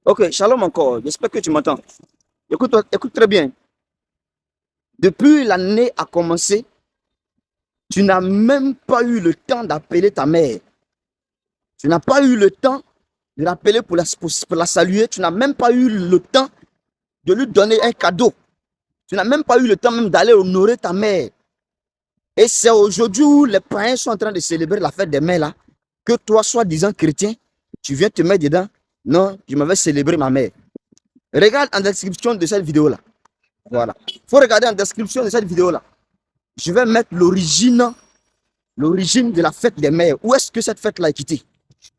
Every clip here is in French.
Ok, shalom encore. J'espère que tu m'entends. Écoute, écoute très bien. Depuis l'année a commencé, tu n'as même pas eu le temps d'appeler ta mère. Tu n'as pas eu le temps de l'appeler pour la saluer. Tu n'as même pas eu le temps de lui donner un cadeau. Tu n'as même pas eu le temps même d'aller honorer ta mère. Et c'est aujourd'hui où les païens sont en train de célébrer la fête des mères là, que toi, soi-disant chrétien, tu viens te mettre dedans. Non, je m'avais célébré ma mère. Regarde en description de cette vidéo là. Voilà. Il faut regarder en description de cette vidéo là. Je vais mettre l'origine de la fête des mères. Où est-ce que cette fête-là est quittée?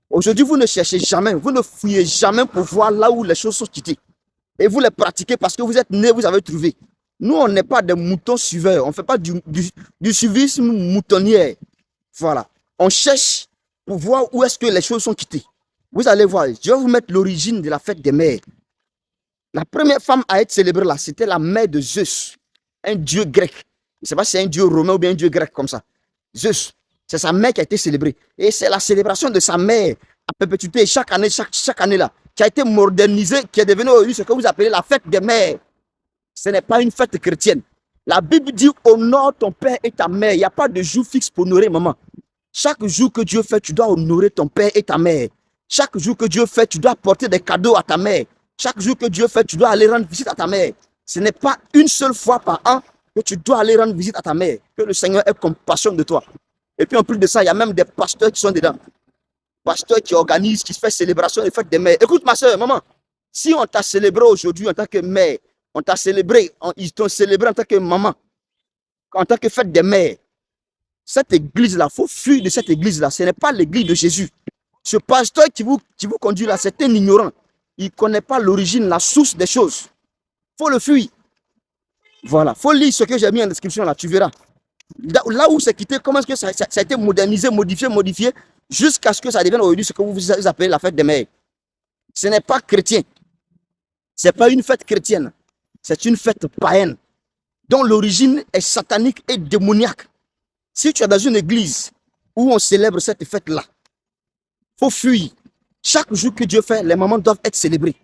Aujourd'hui, vous ne cherchez jamais, vous ne fouillez jamais pour voir là où les choses sont quittées. Et vous les pratiquez parce que vous êtes nés, vous avez trouvé. Nous, on n'est pas des moutons suiveurs. On ne fait pas du suivisme moutonnier. Voilà. On cherche pour voir où est-ce que les choses sont quittées. Vous allez voir, je vais vous mettre l'origine de la fête des mères. La première femme à être célébrée là, c'était la mère de Zeus, un dieu grec. Je ne sais pas si c'est un dieu romain ou bien un dieu grec comme ça. Zeus, c'est sa mère qui a été célébrée. Et c'est la célébration de sa mère à perpétuité chaque année là, qui a été modernisée, qui est devenue aujourd'hui ce que vous appelez la fête des mères. Ce n'est pas une fête chrétienne. La Bible dit honore ton père et ta mère. Il n'y a pas de jour fixe pour honorer maman. Chaque jour que Dieu fait, tu dois honorer ton père et ta mère. Chaque jour que Dieu fait, tu dois apporter des cadeaux à ta mère. Chaque jour que Dieu fait, tu dois aller rendre visite à ta mère. Ce n'est pas une seule fois par an que tu dois aller rendre visite à ta mère. Que le Seigneur ait compassion de toi. Et puis en plus de ça, il y a même des pasteurs qui sont dedans. Pasteurs qui organisent, qui font célébration des fêtes des mères. Écoute ma soeur, maman, si on t'a célébré aujourd'hui en tant que mère, on t'a célébré, ils t'ont célébré en tant que maman, en tant que fête des mères, cette église-là, il faut fuir de cette église-là. Ce n'est pas l'église de Jésus. Ce pasteur qui vous conduit là, c'est un ignorant. Il ne connaît pas l'origine, la source des choses. Il faut le fuir. Voilà. Il faut lire ce que j'ai mis en description là, tu verras. Là où c'est quitté, comment est-ce que ça a été modernisé, modifié, jusqu'à ce que ça devienne aujourd'hui ce que vous appelez la fête des mères. Ce n'est pas chrétien. Ce n'est pas une fête chrétienne. C'est une fête païenne, dont l'origine est satanique et démoniaque. Si tu es dans une église où on célèbre cette fête-là, il faut fuir. Chaque jour que Dieu fait, les mamans doivent être célébrées.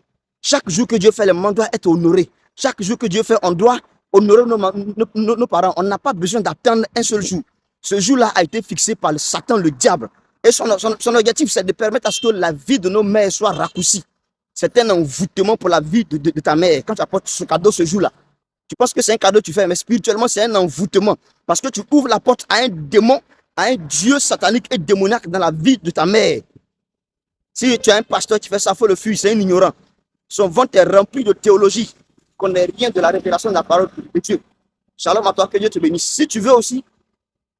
Chaque jour que Dieu fait, les mamans doivent être honorées. Chaque jour que Dieu fait, on doit honorer nos parents. On n'a pas besoin d'attendre un seul jour. Ce jour-là a été fixé par le Satan, le diable. Et son objectif, c'est de permettre à ce que la vie de nos mères soit raccourcie. C'est un envoûtement pour la vie de ta mère. Quand tu apportes ce cadeau ce jour-là, tu penses que c'est un cadeau que tu fais, mais spirituellement, c'est un envoûtement. Parce que tu ouvres la porte à un démon, à un dieu satanique et démoniaque dans la vie de ta mère. Si tu as un pasteur qui fait ça, il faut le fuir, c'est un ignorant. Son ventre est rempli de théologie, qu'on n'est rien de la révélation de la parole de Dieu. Shalom à toi, que Dieu te bénisse. Si tu veux aussi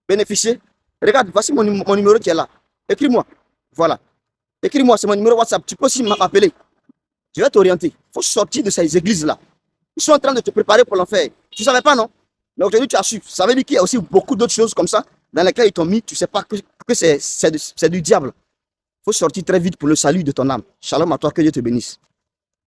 bénéficier, regarde, voici mon numéro qui est là. Écris-moi. Voilà. Écris-moi, c'est mon numéro WhatsApp. Tu peux aussi m'appeler. Je vais t'orienter. Il faut sortir de ces églises-là. Ils sont en train de te préparer pour l'enfer. Tu ne savais pas, non? Mais aujourd'hui, tu as su. Ça veut dire qu'il y a aussi beaucoup d'autres choses comme ça dans lesquelles ils t'ont mis. Tu ne sais pas que c'est du diable. Il faut sortir très vite pour le salut de ton âme. Shalom à toi, que Dieu te bénisse.